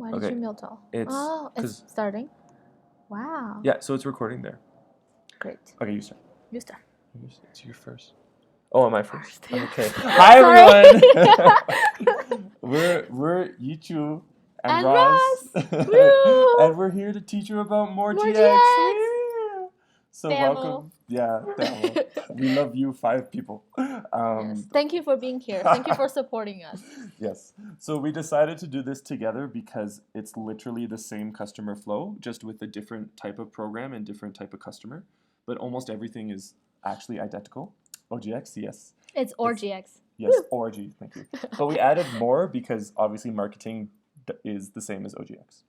Why did you mute off? It's starting. Wow. Yeah, so it's recording there. Great. Okay, you start. You start. It's your first. Oh, am I first? Yeah. Okay. Hi everyone. we're Yichu and Ross. And we're here to teach you about more GX. GX. So welcome. Yeah, we love you 5 people. Yes. Thank you for being here. Thank you for supporting us. Yes. So we decided to do this together because it's literally the same customer flow, just with a different type of program and different type of customer. But almost everything is actually identical. OGX, yes. It's OGX. Yes, ORG, thank you. But we added more because obviously marketing is the same as OGX.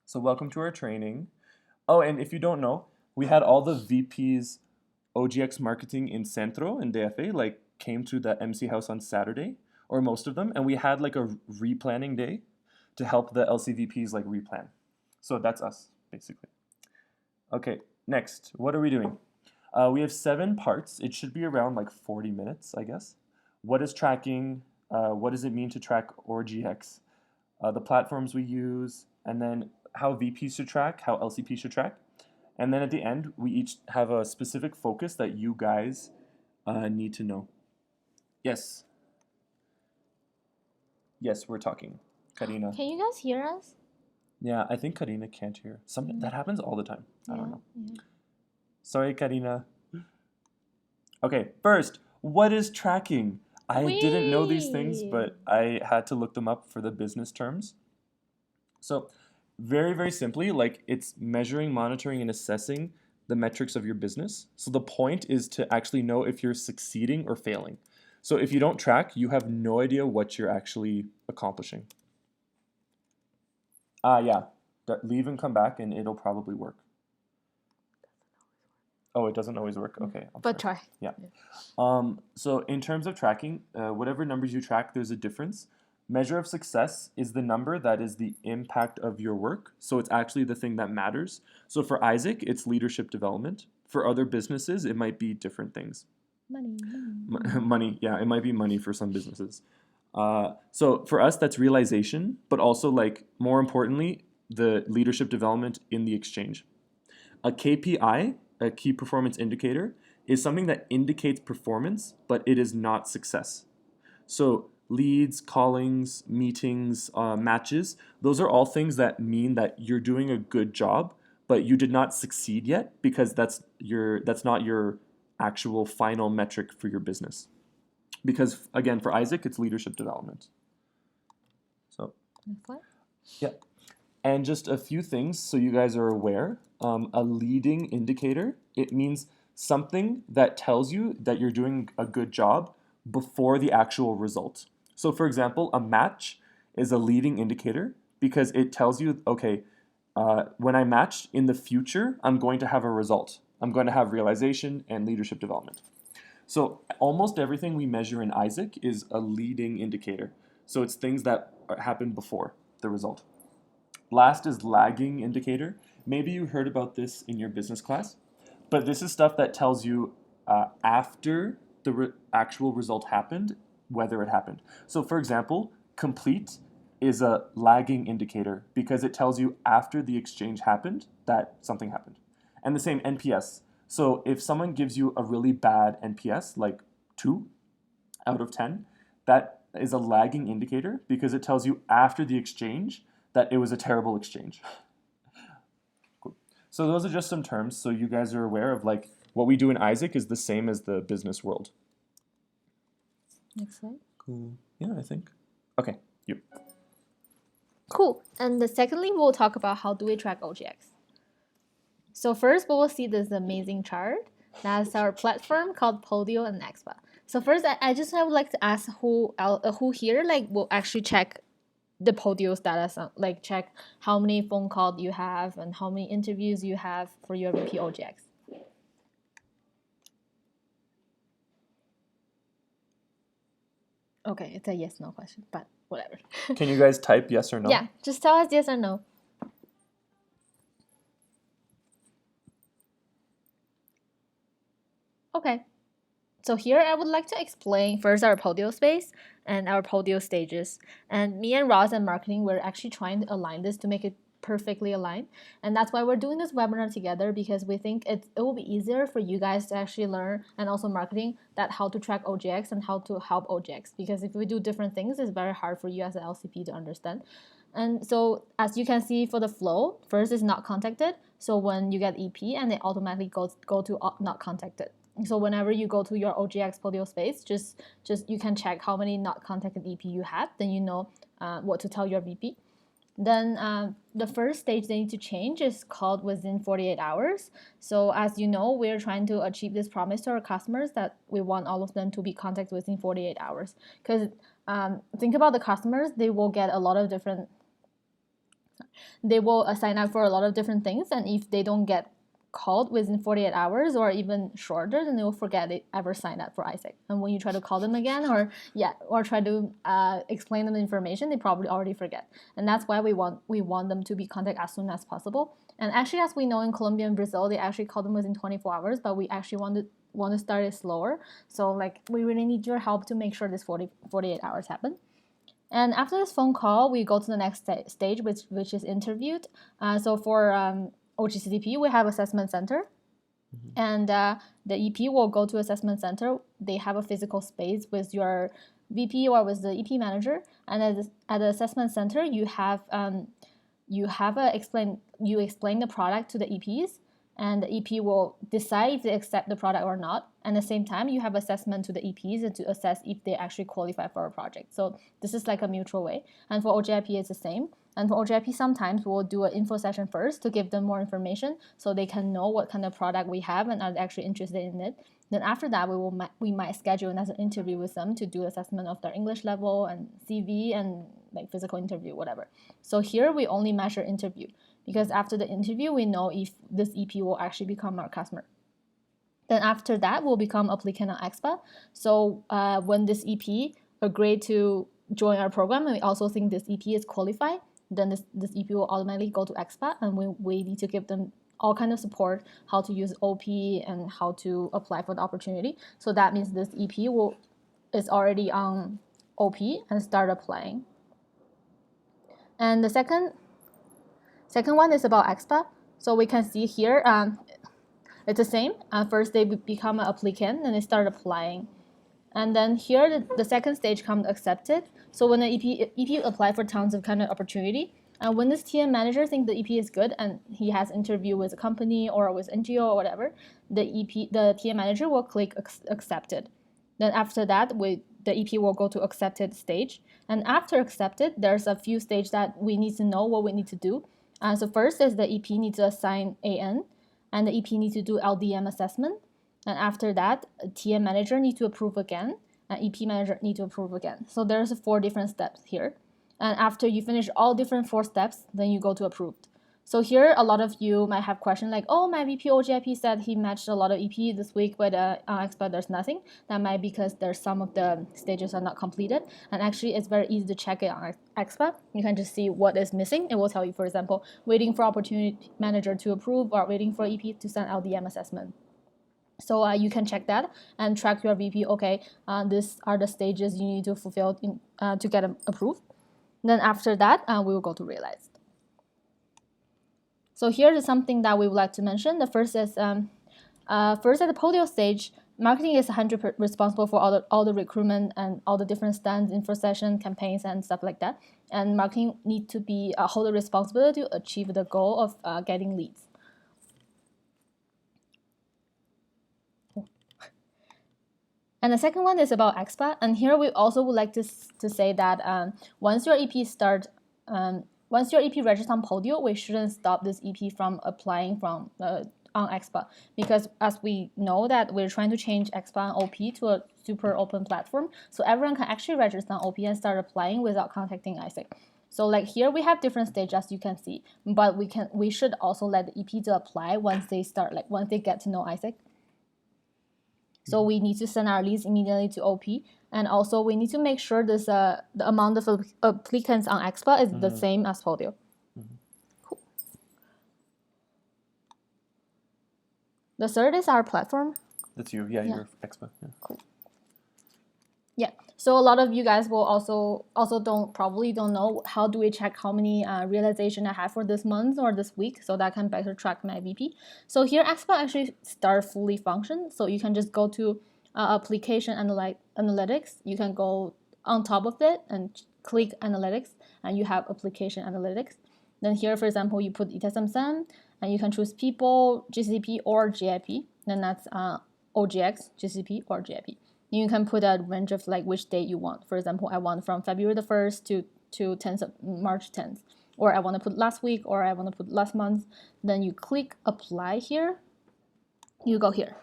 So welcome to our training. Oh, and if you don't know, we had all the VPs OGX marketing in Centro and DFA like came to the MC house on Saturday, or most of them, and we had like a replanning day to help the LCVPs like replan. So that's us, basically. Okay, next, what are we doing? We have 7 parts. It should be around like 40 minutes, I guess. What is tracking? What does it mean to track OGX? The platforms we use, and then how VPs should track, how LCP should track. And then at the end, we each have a specific focus that you guys need to know. Yes. Yes, we're talking. Karina. Can you guys hear us? Yeah, I think Karina can't hear. That happens all the time. I don't know. Yeah. Sorry, Karina. Okay, first, what is tracking? I didn't know these things, but I had to look them up for the business terms. So, very, very simply, like it's measuring, monitoring, and assessing the metrics of your business. So the point is to actually know if you're succeeding or failing. So if you don't track, you have no idea what you're actually accomplishing. Yeah, leave and come back and it'll probably work. Oh, it doesn't always work? Okay. But try. Yeah. So in terms of tracking, whatever numbers you track, there's a difference. Measure of success is the number that is the impact of your work. So it's actually the thing that matters. So for Isaac, it's leadership development. For other businesses, it might be different things. Money, yeah, it might be money for some businesses. So for us, that's realization, but also like more importantly, the leadership development in the exchange. A KPI, a key performance indicator, is something that indicates performance, but it is not success. So leads, callings, meetings, matches, those are all things that mean that you're doing a good job, but you did not succeed yet because that's not your actual final metric for your business. Because again, for Isaac, it's leadership development. So, yeah. And just a few things so you guys are aware. A leading indicator, it means something that tells you that you're doing a good job before the actual result. So for example, a match is a leading indicator because it tells you, okay, when I match in the future, I'm going to have a result. I'm going to have realization and leadership development. So almost everything we measure in Isaac is a leading indicator. So it's things that happen before the result. Last is lagging indicator. Maybe you heard about this in your business class, but this is stuff that tells you after the actual result happened, whether it happened. So for example, complete is a lagging indicator because it tells you after the exchange happened that something happened. And the same NPS. So if someone gives you a really bad NPS, like 2 out of 10, that is a lagging indicator because it tells you after the exchange that it was a terrible exchange. Cool. So those are just some terms so you guys are aware of like what we do in Isaac is the same as the business world. Next slide. Cool. Yeah, I think. Okay, you. Cool. And secondly, we'll talk about how do we track OGX. So first, we will see this amazing chart. That's our platform called Podio and Expa. So first, I just would like to ask who here like will actually check the Podio status, like check how many phone calls you have and how many interviews you have for your VP OGX. Okay, it's a yes/no question, but whatever. Can you guys type yes or no? Yeah, just tell us yes or no. Okay. So here I would like to explain first our Podio space and our Podio stages. And me and Ross and marketing, we're actually trying to align this to make it perfectly aligned. And that's why we're doing this webinar together, because we think it will be easier for you guys to actually learn, and also marketing, that how to track OGX and how to help OGX. Because if we do different things, it's very hard for you as an LCP to understand. And so as you can see for the flow, first is not contacted. So when you get EP, and it automatically go to not contacted. So whenever you go to your OGX Podio space, just you can check how many not contacted EP you have. Then you know what to tell your VP. Then the first stage they need to change is called within 48 hours. So as you know, we're trying to achieve this promise to our customers that we want all of them to be contacted within 48 hours. Because think about the customers, they will get a lot of different, they will sign up for a lot of different things. And if they don't get called within 48 hours or even shorter, then they will forget they ever signed up for ISIC. And when you try to call them again or try to explain them the information, they probably already forget. And that's why we want them to be contacted as soon as possible. And actually, as we know, in Colombia and Brazil, they actually call them within 24 hours, but we actually want to start it slower. So like, we really need your help to make sure this 48 hours happen. And after this phone call, we go to the next stage, which is interviewed. So for OGCTP, we have assessment center. And the EP will go to assessment center. They have a physical space with your VP or with the EP manager. And at the assessment center, you explain the product to the EPs, and the EP will decide if they accept the product or not. And at the same time, you have assessment to the EPs to assess if they actually qualify for a project. So this is like a mutual way. And for OGIP, it's the same. And for OGIP, sometimes we'll do an info session first to give them more information so they can know what kind of product we have and are actually interested in it. Then after that, we might schedule another interview with them to do assessment of their English level and CV and like physical interview, whatever. So here we only measure interview, because after the interview, we know if this EP will actually become our customer. Then after that, we'll become applicant on expa. So when this EP agreed to join our program, and we also think this EP is qualified, then this EP will automatically go to expa, and we need to give them all kind of support, how to use OP and how to apply for the opportunity. So that means this EP is already on OP and start applying. And the second one is about expa. So we can see here, it's the same. First they become an applicant and they start applying. And then here the second stage comes accepted. So when the EP apply for tons of kind of opportunity, and when this TM manager thinks the EP is good and he has interview with a company or with NGO or whatever, the TM manager will click accepted. Then after that, the EP will go to accepted stage. And after accepted, there's a few stages that we need to know what we need to do. So first is the EP needs to assign AN, and the EP needs to do LDM assessment. And after that, TM manager needs to approve again, and EP manager needs to approve again. So there's 4 different steps here. And after you finish all different 4 steps, then you go to approved. So here, a lot of you might have questions like, oh, my VP OGIP said he matched a lot of EP this week, but on expa there's nothing. That might be because there's some of the stages are not completed. And actually, it's very easy to check it on expa. You can just see what is missing. It will tell you, for example, waiting for opportunity manager to approve or waiting for EP to send LDM assessment. So you can check that and track your VP. Okay, these are the stages you need to fulfill to get approved. Then after that, we will go to realized. So here is something that we would like to mention. The first is, first at the Podio stage, marketing is 100% responsible for all the recruitment and all the different stands, info session, campaigns, and stuff like that. And marketing need to be hold the responsibility to achieve the goal of getting leads. And the second one is about expa. And here we also would like to say that once your EP registers on Podio, we shouldn't stop this EP from applying from on expa, because as we know that we're trying to change expa and OP to a super open platform, so everyone can actually register on OP and start applying without contacting ISIC. So like here we have different stages, as you can see, but we should also let the EP to apply once they start, like once they get to know ISIC. So we need to send our leads immediately to OP, and also we need to make sure this the amount of applicants on expa is the same as Podio. Cool. The third is our platform. That's you. Yeah, Yeah. you're expo. Yeah. Cool. Yeah. So a lot of you guys will also probably don't know how do we check how many realization I have for this month or this week, so that I can better track my VP. So here Expo actually start fully function. So you can just go to application analytics. You can go on top of it and click analytics, and you have application analytics. Then here, for example, you put itasam and you can choose people, GCP or GIP. Then that's OGX, GCP or GIP. You can put a range of like which date you want. For example, I want from February the 1st to 10th of March 10th. Or I want to put last week, or I want to put last month. Then you click apply here. You go here.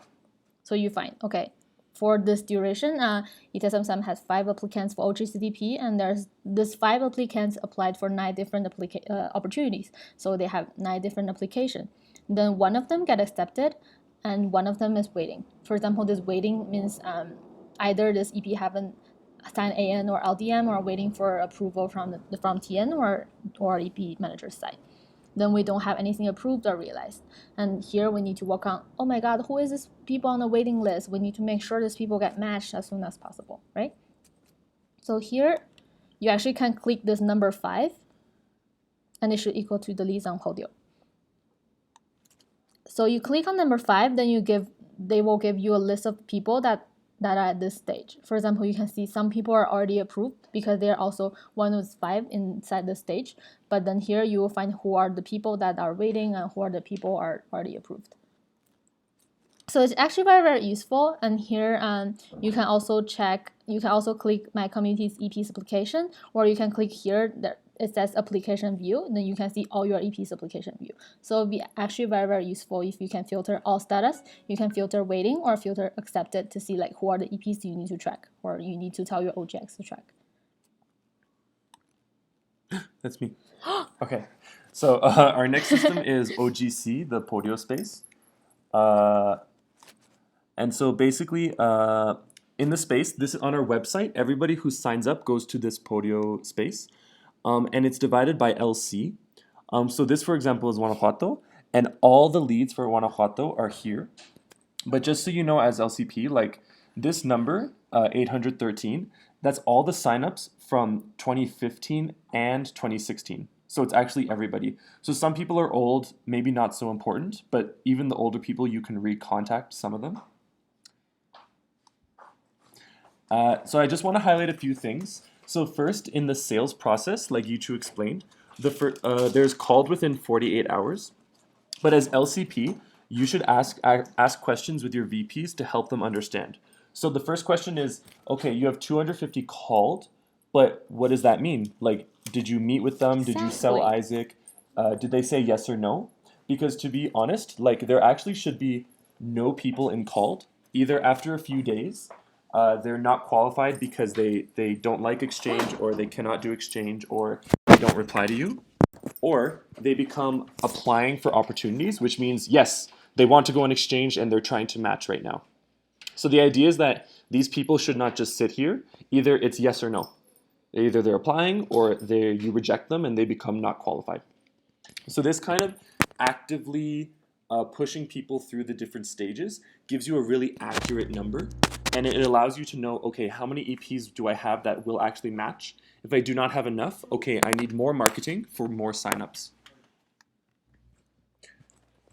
So you find, okay, for this duration, itasam has 5 applicants for OGCDP, and there's this 5 applicants applied for 9 different opportunities. So they have 9 different applications. Then one of them get accepted, and one of them is waiting. For example, this waiting means either this EP haven't signed AN or LDM or waiting for approval from TN or EP manager's side. Then we don't have anything approved or realized. And here we need to work on, oh my God, who is this people on the waiting list? We need to make sure these people get matched as soon as possible, right? So here you actually can click this number 5, and it should equal to the leads on Podio. So you click on number 5, then they will give you a list of people that are at this stage. For example, you can see some people are already approved because they're also one of 5 inside the stage. But then here you will find who are the people that are waiting and who are the people are already approved. So it's actually very, very useful. And here you can also check, you can also click my community's EP's application, or you can click here that it says application view, then you can see all your EP's application view. So it'll be actually very, very useful if you can filter all status, you can filter waiting or filter accepted to see like who are the EPs you need to track, or you need to tell your OGX to track. That's me. Okay. So our next system is OGC, the Podio space. And so basically, in the space, this is on our website. Everybody who signs up goes to this Podio space, and it's divided by LC. So this, for example, is Guanajuato, and all the leads for Guanajuato are here. But just so you know, as LCP, like this number, 813, that's all the signups from 2015 and 2016. So it's actually everybody. So some people are old, maybe not so important, but even the older people, you can recontact some of them. So I just want to highlight a few things. So first, in the sales process, like you two explained, there's called within 48 hours. But as LCP, you should ask questions with your VPs to help them understand. So the first question is, okay, you have 250 called, but what does that mean? Like, did you meet with them? Did you sell Isaac? Did they say yes or no? Because to be honest, like there actually should be no people in called, either after a few days, they're not qualified because they don't like exchange, or they cannot do exchange, or they don't reply to you, or they become applying for opportunities, which means yes, they want to go on exchange and they're trying to match right now. So the idea is that these people should not just sit here. Either it's yes or no. Either they're applying or you reject them and they become not qualified. So this kind of actively pushing people through the different stages gives you a really accurate number, and it allows you to know, okay, how many EPs do I have that will actually match? If I do not have enough, okay, I need more marketing for more signups.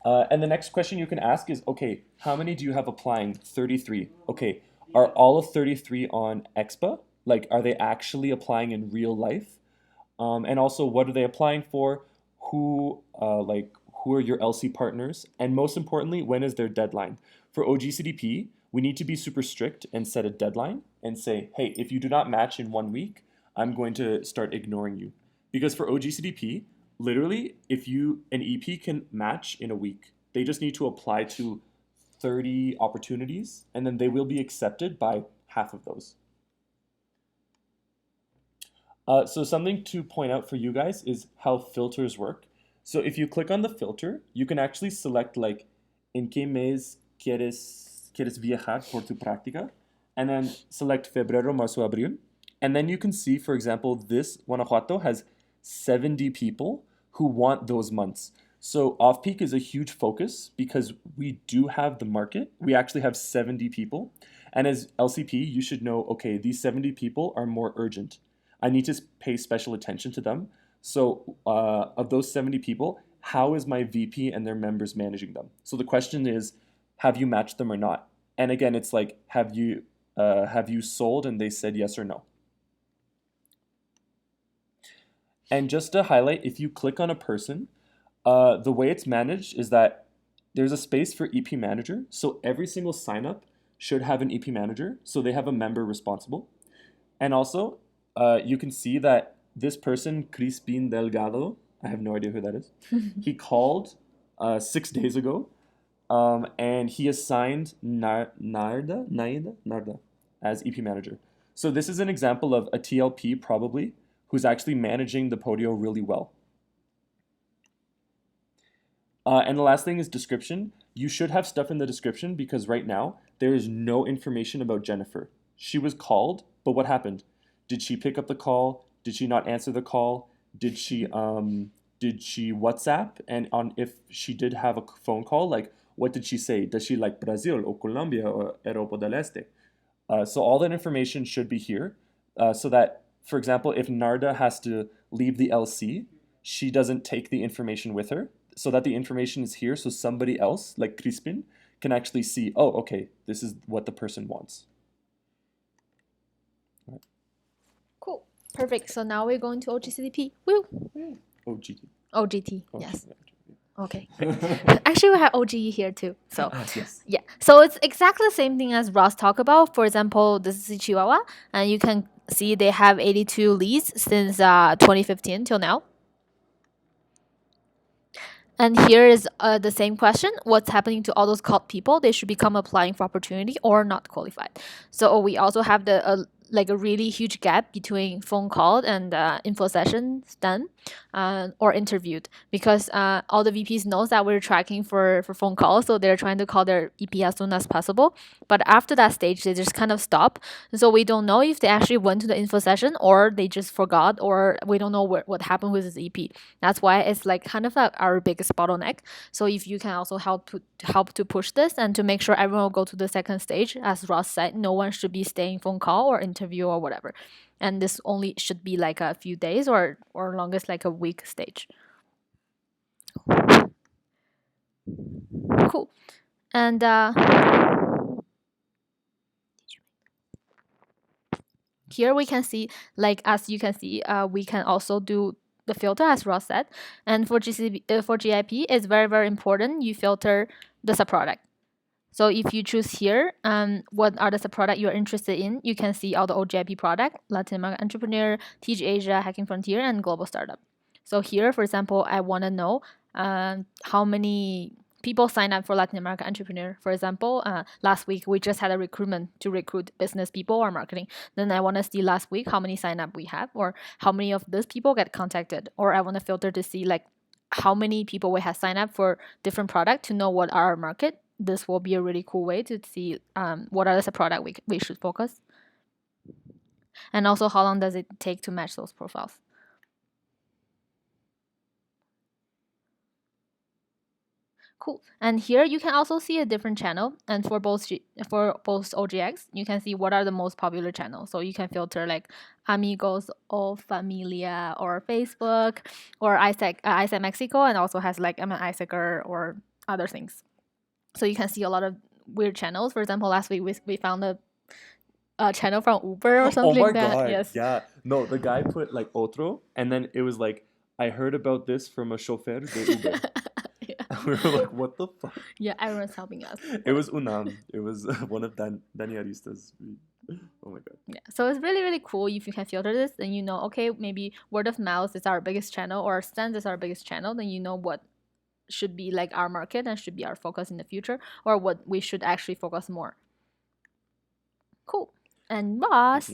And the next question you can ask is, okay, how many do you have applying? 33. Okay, are all of 33 on Expa? Like, are they actually applying in real life? And also, what are they applying for? Who are your LC partners? And most importantly, when is their deadline? For OGCDP, we need to be super strict and set a deadline and say, hey, if you do not match in 1 week, I'm going to start ignoring you. Because for OGCDP, literally, if an EP can match in a week, they just need to apply to 30 opportunities, and then they will be accepted by half of those. So something to point out for you guys is how filters work. So if you click on the filter, you can actually select like, ¿en qué mes quieres viajar por tu práctica? And then select febrero, marzo, abril. And then you can see, for example, this Guanajuato has 70 people who want those months. So off-peak is a huge focus because we do have the market. We actually have 70 people. And as LCP, you should know, okay, these 70 people are more urgent. I need to pay special attention to them. So of those 70 people, how is my VP and their members managing them? So the question is, have you matched them or not? And again, it's like, have you sold? And they said yes or no. And just to highlight, if you click on a person, the way it's managed is that there's a space for EP manager. So every single sign up should have an EP manager. So they have a member responsible. And also, you can see that this person, Crispin Delgado, I have no idea who that is. He called 6 days ago, and he assigned Narda as EP manager. So this is an example of a TLP probably who's actually managing the Podio really well. And the last thing is description. You should have stuff in the description because right now there is no information about Jennifer. She was called, but what happened? Did she pick up the call? Did she not answer the call? Did she WhatsApp? And on if she did have a phone call, like what did she say? Does she like Brazil or Colombia or Europa del Este? So all that information should be here, so that, for example, if Narda has to leave the LC, she doesn't take the information with her, so that the information is here, so somebody else, like Crispin, can actually see, oh, okay, this is what the person wants. Right. Cool. Perfect. So now we're going to OGCDP. Woo! OGT. OGT, yes. Yeah. Okay. Actually, we have OGE here too. So Yes. yeah. So it's exactly the same thing as Ross talked about. For example, this is Chihuahua, and you can see they have 82 leads since 2015 till now. And here is the same question. What's happening to all those called people? They should become applying for opportunity or not qualified. So we also have the like a really huge gap between phone call and info sessions done or interviewed, because all the VPs knows that we're tracking for phone calls, so they're trying to call their EP as soon as possible. But after that stage, they just kind of stop. So we don't know if they actually went to the info session or they just forgot, or we don't know what happened with this EP. That's why it's like kind of our biggest bottleneck. So if you can also help to push this and to make sure everyone will go to the second stage, as Ross said, no one should be staying phone call or interview or whatever. And this only should be like a few days or longest like a week stage. Cool. And here we can see, like as you can see, we can also do the filter as Ross said. And for for GIP, it's very, very important you filter the subproduct. So if you choose here, what are the subproduct you're interested in, you can see all the OGIP product: Latin American Entrepreneur, TG Asia, Hacking Frontier, and Global Startup. So here, for example, I want to know how many people sign up for Latin American Entrepreneur. For example, last week we just had a recruitment to recruit business people or marketing. Then I want to see last week how many sign up we have, or how many of those people get contacted, or I want to filter to see like how many people we have signed up for different product to know what are our market. This will be a really cool way to see what are the product we should focus, and also how long does it take to match those profiles. Cool. And here you can also see a different channel, and for both OGX, you can see what are the most popular channels. So you can filter like Amigos o Familia or Facebook or ISEC Mexico, and also has like ISECer or other things. So you can see a lot of weird channels. For example, last week we found a channel from Uber or something like that. God. Yes. Yeah. No, the guy put like otro, and then it was like, I heard about this from a chauffeur de Uber. Yeah. We were like, what the fuck? Yeah, everyone's helping us. It was Unam. It was one of Danielista's. Oh my god. Yeah, so it's really, really cool if you can filter this, then you know, okay, maybe word of mouth is our biggest channel, or send is our biggest channel, then you know what should be like our market and should be our focus in the future, or what we should actually focus more. Cool. And Ross.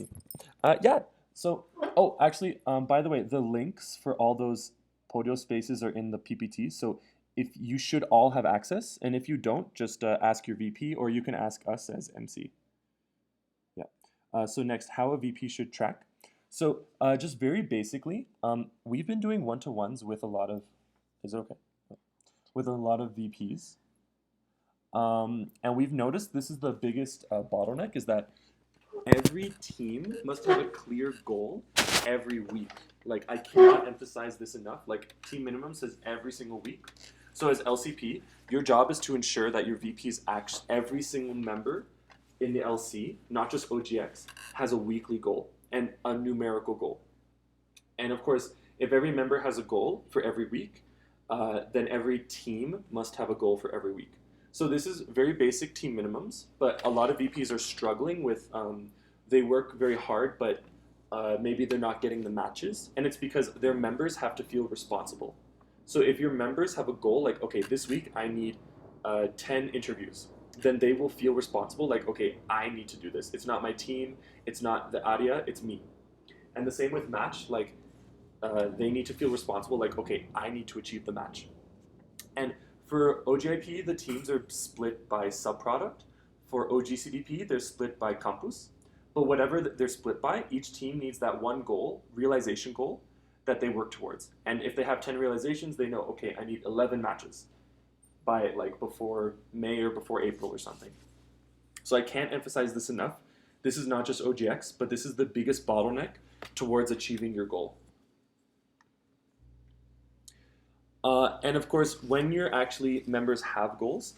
Yeah. So, oh, actually, by the way, the links for all those Podio spaces are in the PPT. So, if you should all have access, and if you don't, just ask your VP, or you can ask us as MC. Yeah. So next, how a VP should track. So, just very basically, we've been doing one-to-ones with a lot of. Is it okay? with a lot of VPs. And we've noticed this is the biggest bottleneck, is that every team must have a clear goal every week. Like, I cannot emphasize this enough. Like, team minimum says every single week. So as LCP, your job is to ensure that your VPs every single member in the LC, not just OGX, has a weekly goal and a numerical goal. And of course, if every member has a goal for every week, then every team must have a goal for every week. So this is very basic team minimums, but a lot of VPs are struggling with, they work very hard, but maybe they're not getting the matches, and it's because their members have to feel responsible. So if your members have a goal, like, okay, this week I need 10 interviews, then they will feel responsible, like, okay, I need to do this. It's not my team, it's not the area, it's me. And the same with match, like, they need to feel responsible, like, okay, I need to achieve the match. And for OGIP, the teams are split by subproduct. For OGCDP, they're split by campus. But whatever they're split by, each team needs that one goal, realization goal, that they work towards. And if they have 10 realizations, they know, okay, I need 11 matches by like before May or before April or something. So I can't emphasize this enough. This is not just OGX, but this is the biggest bottleneck towards achieving your goal. And of course, when your actually members have goals,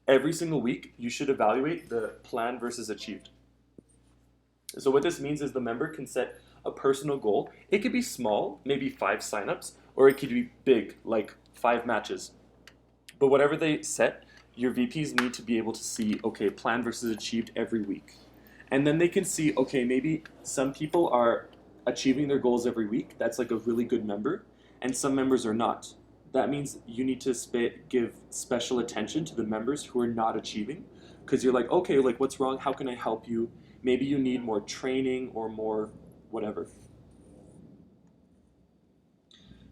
every single week you should evaluate the plan versus achieved. So what this means is the member can set a personal goal. It could be small, maybe 5 signups, or it could be big, like 5 matches. But whatever they set, your VPs need to be able to see, okay, plan versus achieved every week. And then they can see, okay, maybe some people are achieving their goals every week. That's like a really good member. And some members are not. That means you need to give special attention to the members who are not achieving, because you're like, okay, like what's wrong? How can I help you? Maybe you need more training or more whatever.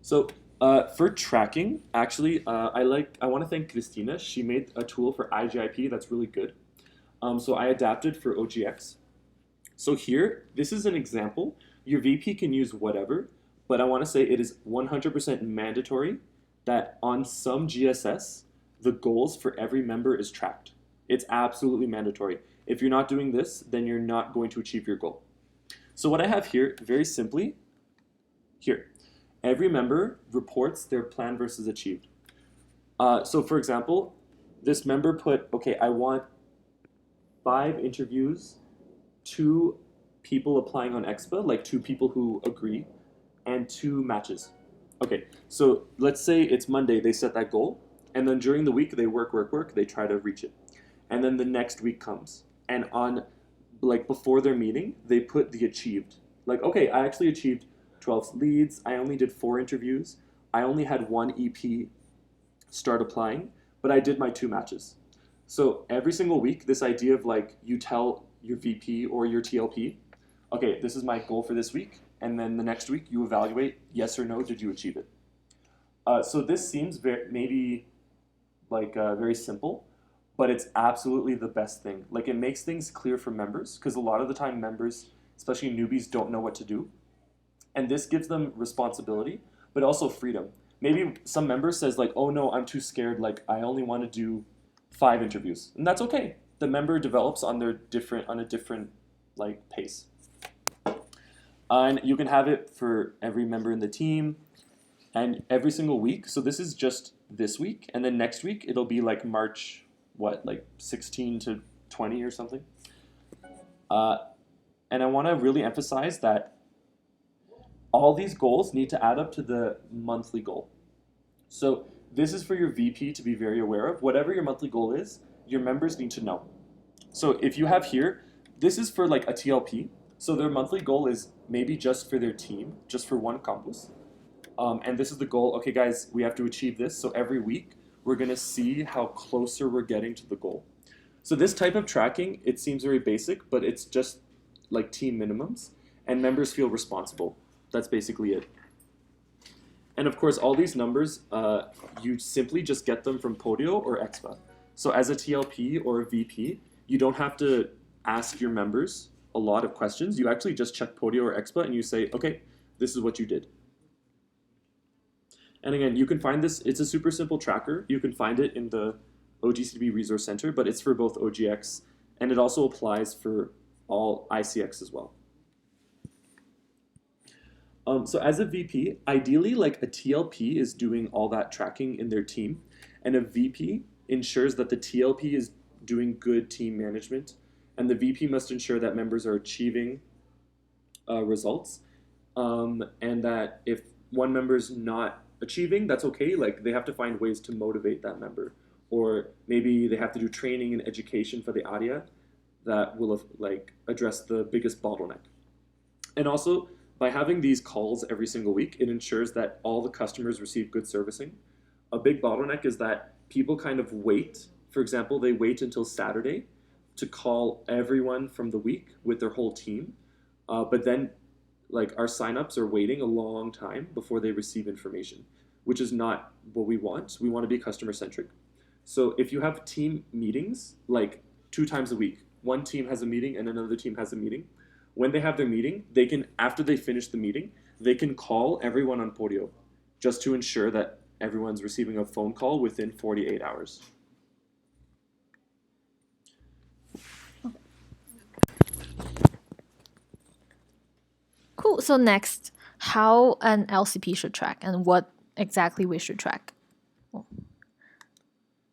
So for tracking, actually, I want to thank Christina. She made a tool for IGIP that's really good. So I adapted for OGX. So here, this is an example. Your VP can use whatever, but I want to say it is 100% mandatory that on some GSS, the goals for every member is tracked. It's absolutely mandatory. If you're not doing this, then you're not going to achieve your goal. So what I have here, very simply, here, every member reports their plan versus achieved. So for example, this member put, okay, I want 5 interviews, 2 people applying on EXPA, like 2 people who agree, and 2 matches. Okay, so let's say it's Monday, they set that goal, and then during the week they work, they try to reach it. And then the next week comes, and on, like before their meeting, they put the achieved. Like, okay, I actually achieved 12 leads, I only did 4 interviews, I only had 1 EP start applying, but I did my 2 matches. So every single week, this idea of like, you tell your VP or your TLP, okay, this is my goal for this week, and then the next week you evaluate, yes or no, did you achieve it? So this seems maybe like very simple, but it's absolutely the best thing. Like, it makes things clear for members, because a lot of the time members, especially newbies, don't know what to do. And this gives them responsibility, but also freedom. Maybe some member says like, oh no, I'm too scared, like I only want to do 5 interviews. And that's okay. The member develops on a different like pace. And you can have it for every member in the team and every single week. So this is just this week, and then next week it'll be like March, like 16 to 20 or something. And I want to really emphasize that all these goals need to add up to the monthly goal. So this is for your VP to be very aware of. Whatever your monthly goal is, your members need to know. So if you have here, this is for like a TLP. So their monthly goal is maybe just for their team, just for one campus. And this is the goal. Okay, guys, we have to achieve this. So every week, we're going to see how closer we're getting to the goal. So this type of tracking, it seems very basic, but it's just like team minimums, and members feel responsible. That's basically it. And of course, all these numbers, you simply just get them from Podio or EXPA. So as a TLP or a VP, you don't have to ask your members a lot of questions. You actually just check Podio or EXPA and you say, okay, this is what you did. And again, you can find this, it's a super simple tracker. You can find it in the OGCB Resource Center, but it's for both OGX and it also applies for all ICX as well. So as a VP, ideally like a TLP is doing all that tracking in their team, and a VP ensures that the TLP is doing good team management, and the VP must ensure that members are achieving results, and that if one member's not achieving, that's okay. Like they have to find ways to motivate that member, or maybe they have to do training and education for the ARIA that will like address the biggest bottleneck. And also, by having these calls every single week, it ensures that all the customers receive good servicing. A big bottleneck is that people kind of wait. For example, they wait until Saturday to call everyone from the week with their whole team. But then like our signups are waiting a long time before they receive information, which is not what we want. We want to be customer centric. So if you have team meetings like 2 times a week, one team has a meeting and another team has a meeting, when they have their meeting, they can, after they finish the meeting, they can call everyone on Podio just to ensure that everyone's receiving a phone call within 48 hours. Cool. So next, how an LCP should track and what exactly we should track.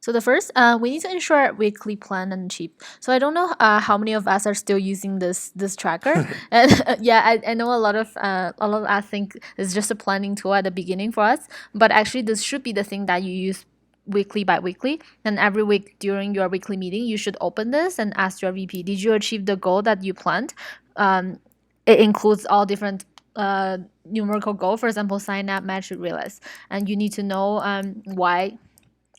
So the first, we need to ensure weekly plan and cheap. So I don't know how many of us are still using this tracker. And yeah, I know a lot of us think it's just a planning tool at the beginning for us, but actually this should be the thing that you use weekly by weekly, and every week during your weekly meeting you should open this and ask your VP, did you achieve the goal that you planned? It includes all different numerical goal, for example, sign up, match, realize, and you need to know why.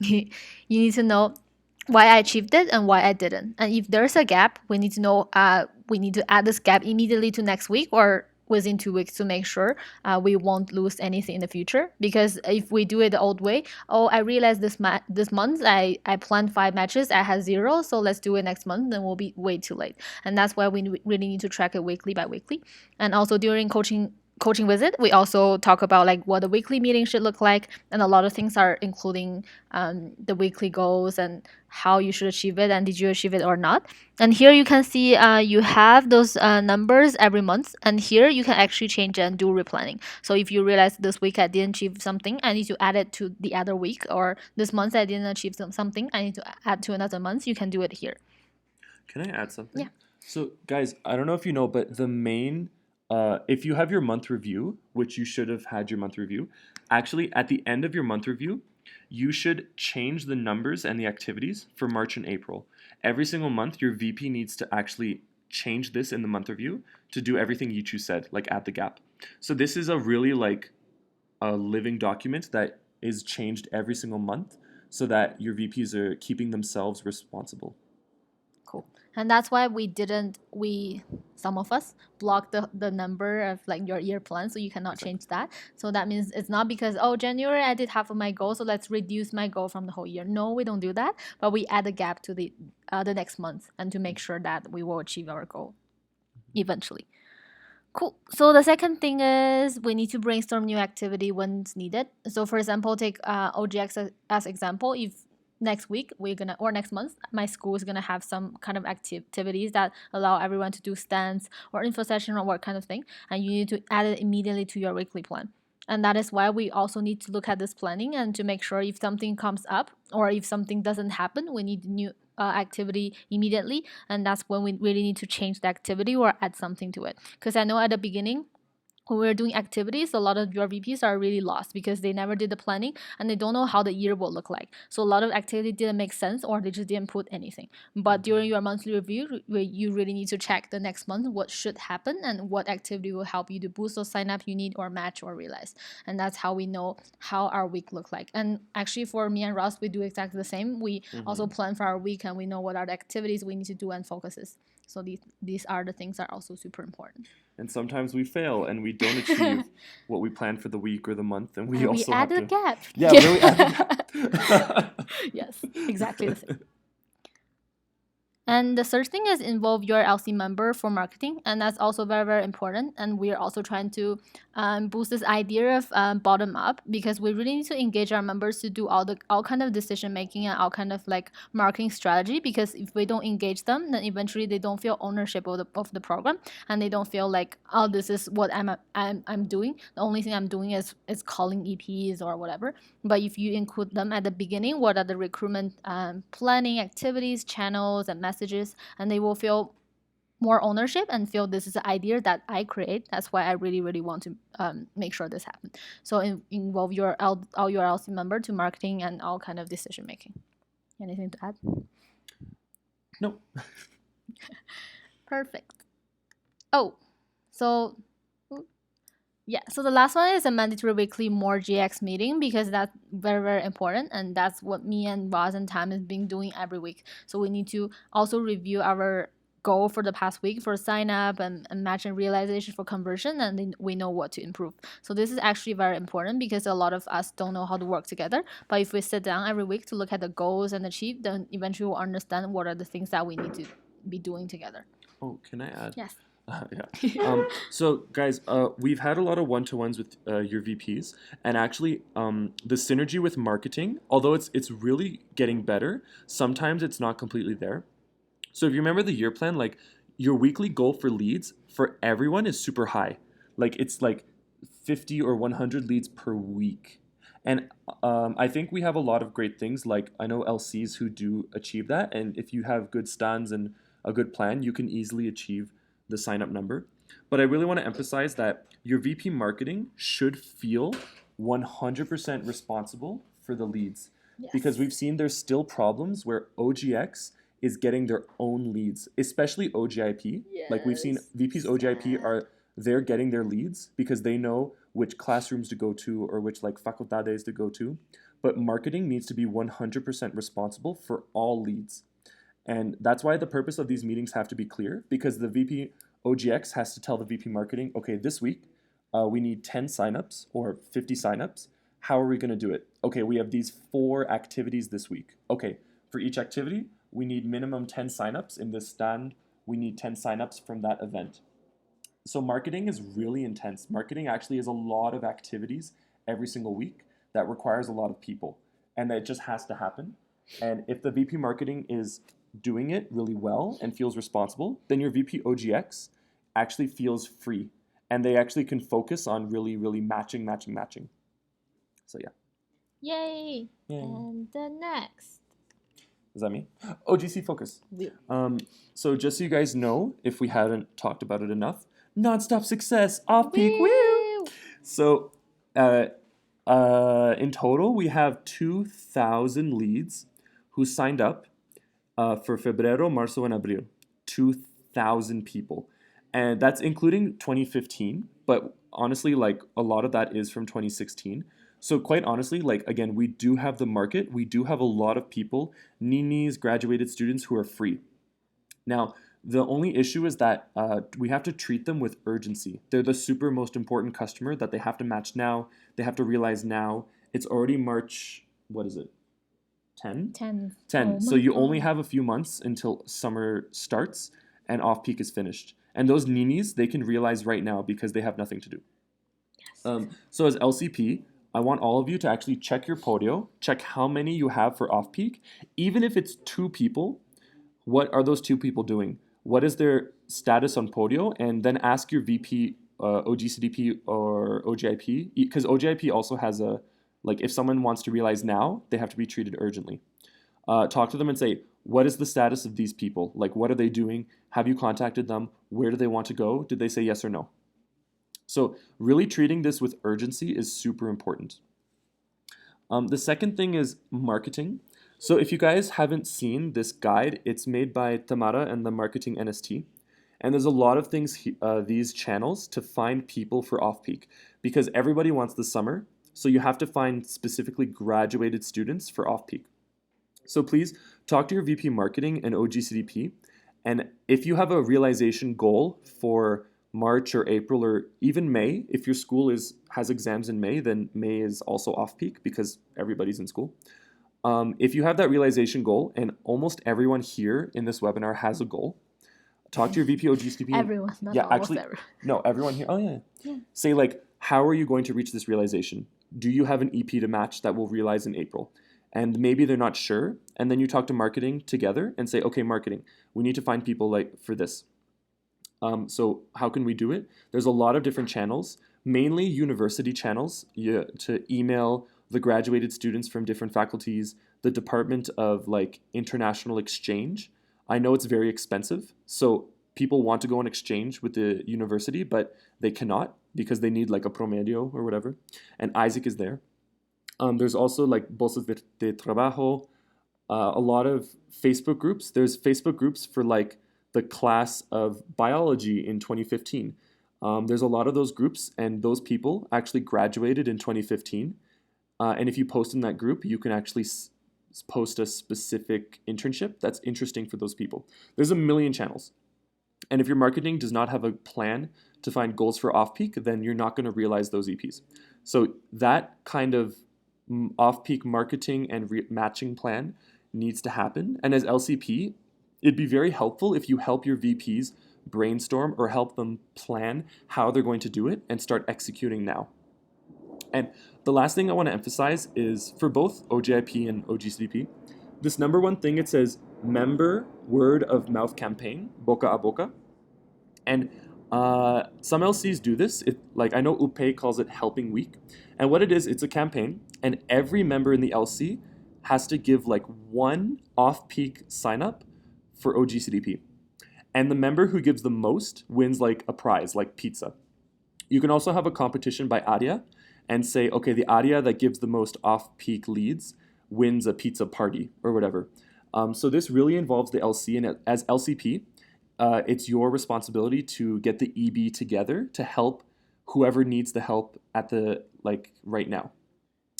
You need to know why I achieved it and why I didn't. And if there's a gap, we need to know we need to add this gap immediately to next week or within 2 weeks to make sure we won't lose anything in the future. Because if we do it the old way, I realized this month I planned 5 matches, I had 0, so let's do it next month, then we'll be way too late. And that's why we really need to track it weekly by weekly. And also during coaching visit, we also talk about like what a weekly meeting should look like, and a lot of things are including the weekly goals and how you should achieve it and did you achieve it or not. And here you can see you have those numbers every month, and here you can actually change and do replanning. So if you realize this week I didn't achieve something, I need to add it to the other week, or this month I didn't achieve something, I need to add to another month. You can do it here. Can I add something? Yeah. So guys, I don't know if you know, but the main if you have your month review, which you should have had your month review, actually at the end of your month review, you should change the numbers and the activities for March and April. Every single month, your VP needs to actually change this in the month review to do everything Yichu said, like add the gap. So this is a really like a living document that is changed every single month so that your VPs are keeping themselves responsible. Cool. And that's why some of us block the number of like your year plan, so you cannot change that. So that means it's not because, January I did half of my goal, so let's reduce my goal from the whole year. No, we don't do that, but we add a gap to the next month and to make sure that we will achieve our goal eventually. Cool. So the second thing is we need to brainstorm new activity when it's needed. So for example, take OGX as example. If next week or next month my school is gonna have some kind of activities that allow everyone to do stands or info session or what kind of thing, and you need to add it immediately to your weekly plan. And that is why we also need to look at this planning and to make sure if something comes up or if something doesn't happen, we need new activity immediately, and that's when we really need to change the activity or add something to it. Because I know at the beginning when we're doing activities, a lot of your VPs are really lost because they never did the planning and they don't know how the year will look like. So a lot of activity didn't make sense or they just didn't put anything. But during your monthly review, you really need to check the next month what should happen and what activity will help you to boost those sign up you need or match or realize. And that's how we know how our week look like. And actually for me and Ross, we do exactly the same. We also plan for our week and we know what are the activities we need to do and focuses. So these are the things that are also super important. And sometimes we fail and we don't achieve what we planned for the week or the month, and we also add have a gap. Yeah, really add a gap. Yes, exactly the same. And the third thing is involve your LC member for marketing, and that's also very, very important. And we are also trying to boost this idea of bottom up, because we really need to engage our members to do all kind of decision making and all kind of like marketing strategy. Because if we don't engage them, then eventually they don't feel ownership of the program, and they don't feel like, oh, this is what I'm doing. The only thing I'm doing is calling EPs or whatever. But if you include them at the beginning, what are the recruitment planning activities, channels, and messages, and they will feel more ownership and feel this is an idea that I create. That's why I really, really want to make sure this happens. So involve all your LC member to marketing and all kind of decision making. Anything to add? No. Perfect. Oh, so yeah, so the last one is a mandatory weekly more GX meeting, because that's very, very important, and that's what me and Roz and Tam has been doing every week. So we need to also review our goal for the past week for sign up and match and realization for conversion, and then we know what to improve. So this is actually very important, because a lot of us don't know how to work together. But if we sit down every week to look at the goals and achieve, then eventually we'll understand what are the things that we need to be doing together. Oh, can I add? Yes. Yeah. So guys, we've had a lot of one-to-ones with your VPs, and actually, the synergy with marketing, although it's really getting better, sometimes it's not completely there. So if you remember the year plan, like your weekly goal for leads for everyone is super high. Like it's like 50 or 100 leads per week. And I think we have a lot of great things. Like I know LCs who do achieve that. And if you have good stands and a good plan, you can easily achieve the sign up number. But I really want to emphasize that your VP marketing should feel 100% responsible for the leads. Yes. Because we've seen there's still problems where OGX is getting their own leads, especially OGIP. Yes. Like we've seen VPs OGIP they're getting their leads because they know which classrooms to go to or which like facultades to go to. But marketing needs to be 100% responsible for all leads. And that's why the purpose of these meetings have to be clear, because the VP OGX has to tell the VP marketing, okay, this week we need 10 signups or 50 signups. How are we going to do it? Okay, we have these 4 activities this week. Okay, for each activity, we need minimum 10 signups. In this stand, we need 10 signups from that event. So marketing is really intense. Marketing actually is a lot of activities every single week that requires a lot of people, and that just has to happen. And if the VP marketing is doing it really well and feels responsible, then your VP OGX actually feels free, and they actually can focus on really, really matching. So yeah. Yay! And the next. Is that me? OGC Focus. Yeah. So just so you guys know, if we hadn't talked about it enough, nonstop success, off peak, Woo! woo! So in total, we have 2,000 leads who signed up for Febrero, Marzo, and Abril. 2,000 people. And that's including 2015, but honestly, like a lot of that is from 2016. So quite honestly, like again, we do have the market. We do have a lot of people, ninis, graduated students who are free. Now, the only issue is that we have to treat them with urgency. They're the super most important customer that they have to match now. They have to realize now. It's already March, what is it? 10? 10. 10. Oh So my you God. only have a few months until summer starts and off-peak is finished. And those ninis, they can realize right now because they have nothing to do. Yes. So as LCP, I want all of you to actually check your podio, check how many you have for off-peak. Even if it's 2 people, what are those 2 people doing? What is their status on podio? And then ask your VP, OGCDP or OGIP, because OGIP also has a, like if someone wants to realize now, they have to be treated urgently. Talk to them and say, what is the status of these people? Like, what are they doing? Have you contacted them? Where do they want to go? Did they say yes or no? So really treating this with urgency is super important. The second thing is marketing. So if you guys haven't seen this guide, it's made by Tamara and the Marketing NST. And there's a lot of things, these channels, to find people for off-peak. Because everybody wants the summer, so you have to find specifically graduated students for off-peak. So please talk to your VP Marketing and OGCDP. And if you have a realization goal for March or April or even May, if your school has exams in May, then May is also off-peak because everybody's in school. If you have that realization goal, and almost everyone here in this webinar has a goal, talk to your VP OGCP. Everyone, not Yeah, almost actually, everyone. no, everyone here. Oh yeah. Yeah. Say like, how are you going to reach this realization? Do you have an EP to match that will realize in April? And maybe they're not sure, and then you talk to marketing together and say, okay, marketing, we need to find people like for this. So how can we do it? There's a lot of different channels, mainly university channels, to email the graduated students from different faculties, the Department of like International Exchange. I know it's very expensive, so people want to go on exchange with the university, but they cannot because they need like a promedio or whatever. And Isaac is there. There's also like bolsas de trabajo, a lot of Facebook groups. There's Facebook groups for like the class of biology in 2015. There's a lot of those groups, and those people actually graduated in 2015. And if you post in that group, you can actually post a specific internship that's interesting for those people. There's a million channels. And if your marketing does not have a plan to find goals for off-peak, then you're not going to realize those EPs. So that kind of off-peak marketing and matching plan needs to happen. And as LCP, it'd be very helpful if you help your VPs brainstorm or help them plan how they're going to do it and start executing now. And the last thing I want to emphasize is for both OGIP and OGCDP, this number one thing, it says member word of mouth campaign, boca a boca. And some LCs do this. Like I know UPE calls it helping week. And what it is, it's a campaign, and every member in the LC has to give like one off-peak sign up for OGCDP. And the member who gives the most wins like a prize, like pizza. You can also have a competition by area and say, okay, the area that gives the most off-peak leads wins a pizza party or whatever. So this really involves the LC, and as LCP, it's your responsibility to get the EB together to help whoever needs the help at the like right now.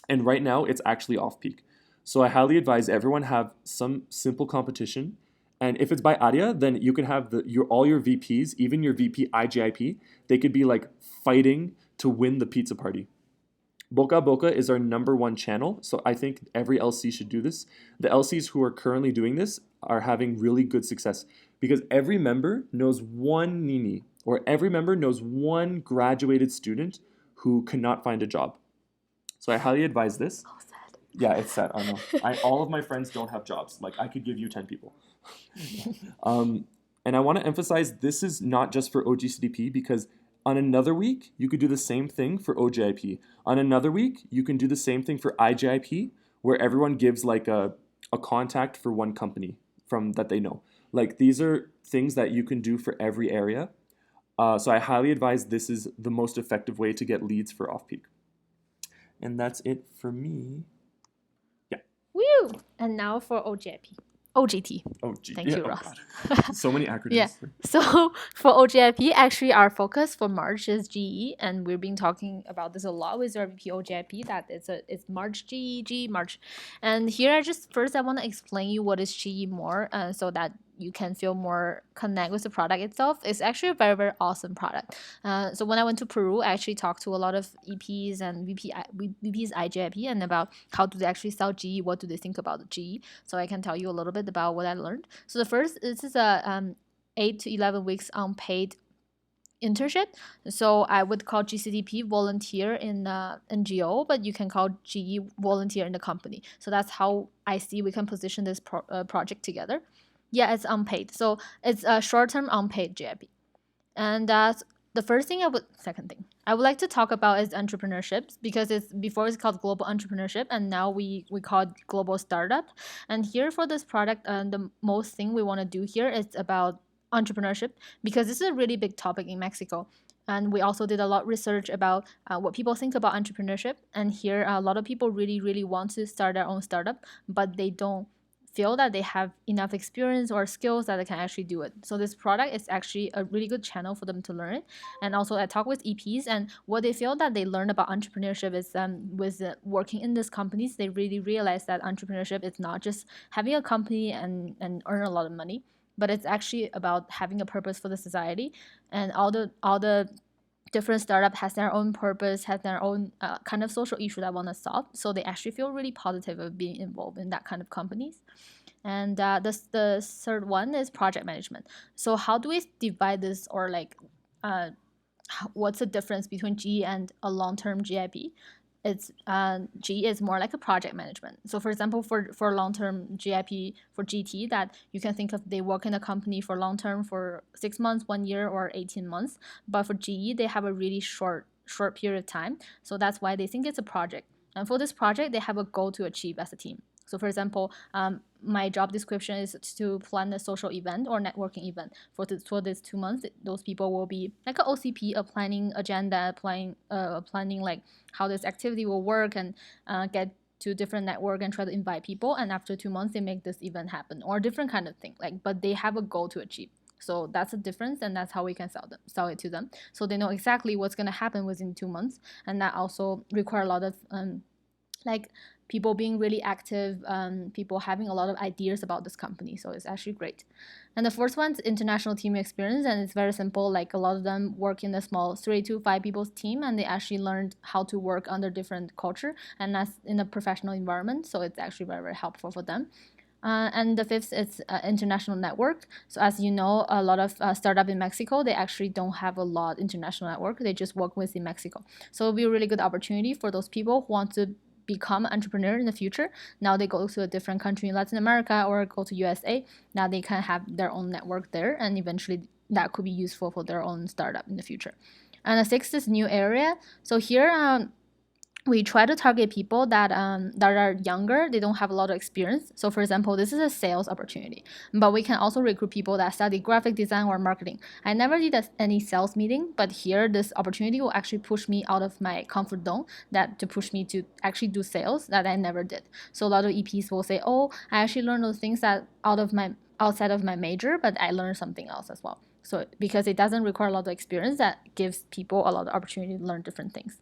And right now it's actually off peak. So I highly advise everyone have some simple competition. And if it's by area, then you can have all your VPs, even your VP IGIP, they could be like fighting to win the pizza party. Boca a Boca is our number one channel, so I think every LC should do this. The LCs who are currently doing this are having really good success because every member knows one Nini, or every member knows one graduated student who cannot find a job. So I highly advise this. Oh, sad. Yeah, it's sad, I know. All of my friends don't have jobs. Like, I could give you 10 people. And I want to emphasize this is not just for OGCDP because on another week, you could do the same thing for OGIP. On another week, you can do the same thing for IGIP, where everyone gives like a contact for one company from that they know. Like these are things that you can do for every area. So I highly advise this is the most effective way to get leads for off-peak. And that's it for me. Yeah. Woo! And now for OGIP. OGT. Oh, gee. Thank you, Ross. So many acronyms. Yeah. So for OGIP, actually our focus for March is GE, and we've been talking about this a lot with our VP OGIP that it's March GE, March. And here I want to explain you what is GE more, so that you can feel more connect with the product itself. It's actually a very, very awesome product. So when I went to Peru, I actually talked to a lot of EPs and VPs IGIP and about how do they actually sell GE, what do they think about the GE. So I can tell you a little bit about what I learned. So the first, this is a 8 to 11 weeks unpaid internship. So I would call GCDP volunteer in NGO, but you can call GE volunteer in the company. So that's how I see we can position this project together. Yeah, it's unpaid. So it's a short-term unpaid GIP. And that's the second thing I would like to talk about is entrepreneurship, because before it's called global entrepreneurship and now we call it global startup. And here for this product, the most thing we want to do here is about entrepreneurship, because this is a really big topic in Mexico. And we also did a lot of research about what people think about entrepreneurship. And here a lot of people really, really want to start their own startup, but they don't feel that they have enough experience or skills that they can actually do it. So this product is actually a really good channel for them to learn it. And also I talk with EPs, and what they feel that they learn about entrepreneurship is with working in these companies, they really realize that entrepreneurship is not just having a company and earn a lot of money, but it's actually about having a purpose for the society. And all the different startup has their own purpose, has their own kind of social issue that want to solve. So they actually feel really positive of being involved in that kind of companies. And the third one is project management. So how do we divide this, or like what's the difference between G and a long-term GIP? It's G is more like a project management. So for example, for long-term GIP, for GT, that you can think of, they work in a company for long-term, for 6 months, 1 year, or 18 months. But for GE, they have a really short period of time. So that's why they think it's a project. And for this project, they have a goal to achieve as a team. So for example, my job description is to plan a social event or networking event for this 2 months. Those people will be like an OCP, a planning agenda, planning like how this activity will work, and get to different network and try to invite people. And after 2 months, they make this event happen, or different kind of thing. Like, but they have a goal to achieve. So that's a difference, and that's how we can sell it to them. So they know exactly what's going to happen within 2 months, and that also require a lot of like people being really active, people having a lot of ideas about this company. So it's actually great. And the fourth one's international team experience, and it's very simple. Like, a lot of them work in a small 3 to 5 people's team, and they actually learned how to work under different culture, and that's in a professional environment. So it's actually very, very helpful for them. And the fifth is international network. So as you know, a lot of startup in Mexico, they actually don't have a lot international network. They just work within Mexico. So it'll be a really good opportunity for those people who want to become an entrepreneur in the future. Now they go to a different country in Latin America or go to USA. Now they can have their own network there, and eventually that could be useful for their own startup in the future. And the sixth is new area. So here we try to target people that are younger. They don't have a lot of experience. So for example, this is a sales opportunity, but we can also recruit people that study graphic design or marketing. I never did any sales meeting, but here this opportunity will actually push me out of my comfort zone, that to push me to actually do sales that I never did. So a lot of EPs will say, oh, I actually learned those things that outside of my major, but I learned something else as well. So because it doesn't require a lot of experience, that gives people a lot of opportunity to learn different things.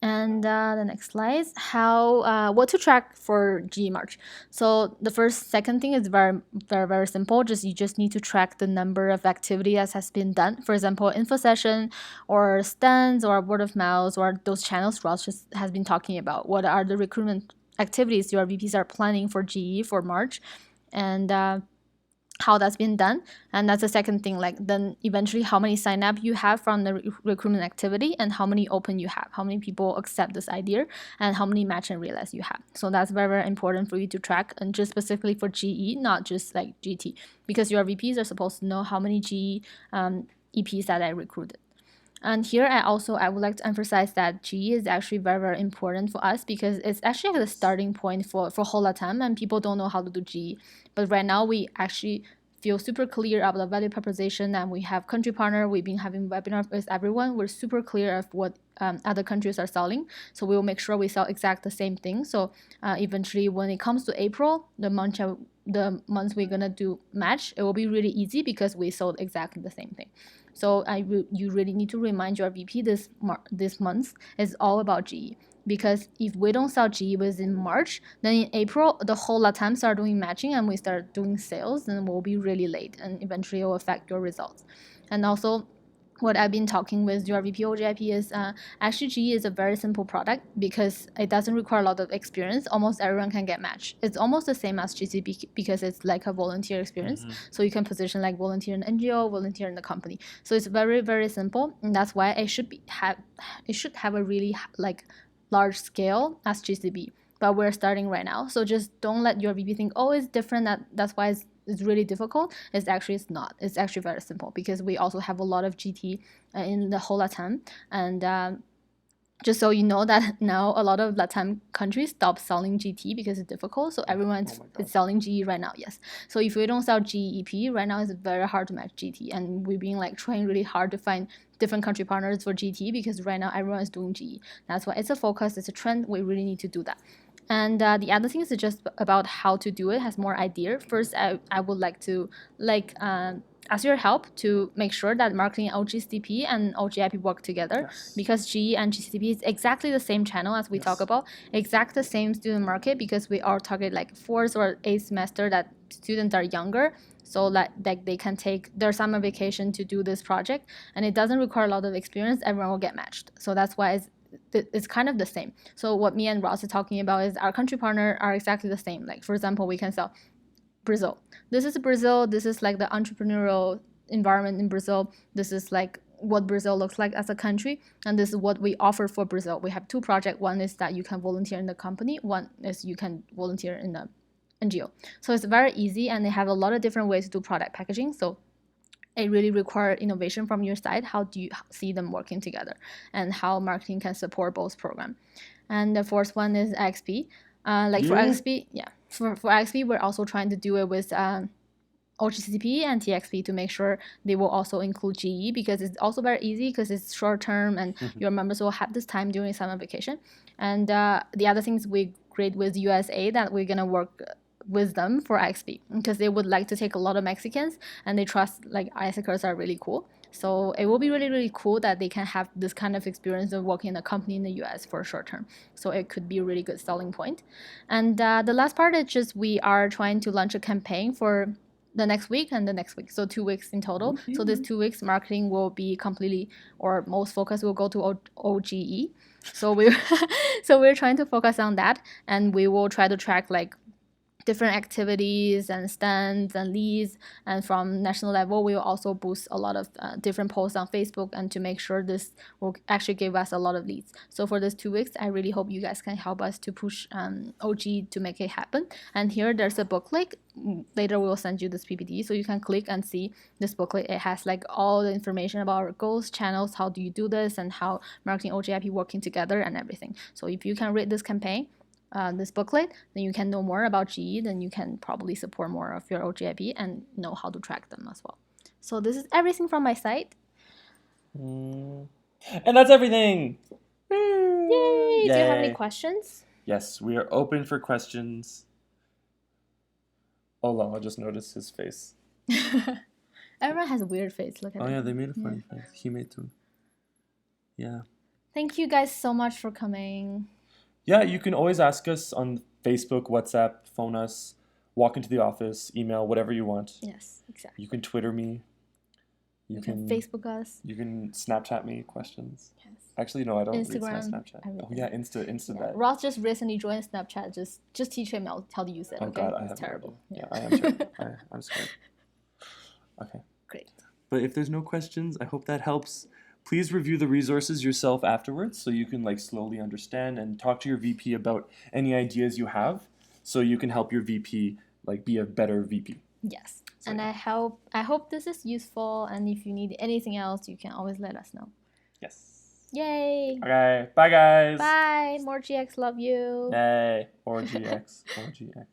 And the next slide is what to track for GE March. So the second thing is very, very, very simple. You just need to track the number of activity that has been done. For example, info session, or stands, or word of mouth, or those channels Ross just has been talking about. What are the recruitment activities your VPs are planning for GE for March, and how that's been done. And that's the second thing. Like, then eventually how many sign up you have from the recruitment activity, and how many open you have, how many people accept this idea, and how many match and realize you have. So that's very, very important for you to track, and just specifically for GE, not just like GT, because your VPs are supposed to know how many GE EPs that I recruited. And here I would like to emphasize that GE is actually very, very important for us, because it's actually the starting point for whole LATAM, and people don't know how to do GE. But right now we actually feel super clear about the value proposition, and we have country partner. We've been having webinars with everyone. We're super clear of what other countries are selling. So we will make sure we sell exact the same thing. So eventually when it comes to April, the month we're gonna do match, it will be really easy because we sold exactly the same thing. So you really need to remind your VP this month is all about GE. Because if we don't sell GE within March, then in April, the whole LATAM start doing matching and we start doing sales, then we'll be really late, and eventually it will affect your results. And also, what I've been talking with your VP OGIP is actually GE is a very simple product because it doesn't require a lot of experience. Almost everyone can get matched. It's almost the same as GCP because it's like a volunteer experience. Mm-hmm. So you can position like volunteer in NGO, volunteer in the company. So it's very, very simple, and that's why it should have a really like large scale as GCP. But we're starting right now, so just don't let your VP think, oh, it's different. That's why it's really difficult. It's not. It's actually very simple because we also have a lot of GT in the whole LATAM, and just so you know that now a lot of LATAM countries stop selling GT because it's difficult. So everyone is selling GE right now. Yes. So if we don't sell GEP right now, it's very hard to match GT, and we've been like trying really hard to find different country partners for GT because right now everyone is doing GE. That's why it's a focus. It's a trend. We really need to do that. And the other thing is just about how to do it, has more idea. First, I would like to ask your help to make sure that marketing OGCP and OGIP work together. Yes. Because GE and GCP is exactly the same channel as we talk about, exact the same student market, because we all target like 4th or 8th semester that students are younger, so that they can take their summer vacation to do this project, and it doesn't require a lot of experience, everyone will get matched. So that's why it's kind of the same. So what me and Ross are talking about is our country partner are exactly the same. Like, for example, we can sell Brazil. This is Brazil. This is like the entrepreneurial environment in Brazil. This is like what Brazil looks like as a country, and this is what we offer for Brazil. We have 2 projects. One is that you can volunteer in the company. One is you can volunteer in the NGO. So it's very easy, and they have a lot of different ways to do product packaging. So it really requires innovation from your side. How do you see them working together, and how marketing can support both programs? And the fourth one is XP. For XP, for XP, we're also trying to do it with OGCP and TXP to make sure they will also include GE, because it's also very easy because it's short term and your members will have this time during summer vacation. And the other things we agreed with USA that we're gonna work with them for XP because they would like to take a lot of Mexicans and they trust like Isakers are really cool. So it will be really, really cool that they can have this kind of experience of working in a company in the US for a short term. So it could be a really good selling point. And the last part is just we are trying to launch a campaign for the next week and the next week. So 2 weeks in total. Mm-hmm. So this 2 weeks marketing will be completely, or most focus will go to OGE. So we're trying to focus on that, and we will try to track like different activities and stands and leads, and from national level we will also boost a lot of different posts on Facebook, and to make sure this will actually give us a lot of leads. So for this 2 weeks I really hope you guys can help us to push OG to make it happen. And here there's a booklet. Later we will send you this PPT so you can click and see this booklet. It has like all the information about our goals, channels, how do you do this, and how marketing OGIP working together and everything. So if you can read this campaign, this booklet, then you can know more about GE, then you can probably support more of your OGIP and know how to track them as well. So this is everything from my side. And that's everything. Yay! Do you have any questions? Yes, we are open for questions. Hold on, I just noticed his face. Everyone has a weird face. Look at it. Oh yeah, they made a funny face. He made too. Yeah. Thank you guys so much for coming. Yeah, you can always ask us on Facebook, WhatsApp, phone us, walk into the office, email, whatever you want. Yes, exactly. You can Twitter me. You can Facebook us. You can Snapchat me questions. Yes. Actually, no, I don't Instagram, read Snapchat. everything. Oh yeah, Insta that. Ross just recently joined Snapchat. Just teach him how to use it. Oh okay? God, it's terrible. Yeah, I am terrible. I'm scared. Okay. Great. But if there's no questions, I hope that helps. Please review the resources yourself afterwards so you can like slowly understand, and talk to your VP about any ideas you have so you can help your VP like be a better VP. Yes. So, and I hope this is useful, and if you need anything else, you can always let us know. Yes. Yay. Okay. Bye guys. Bye. More GX love you. Yay. Or GX. Or GX.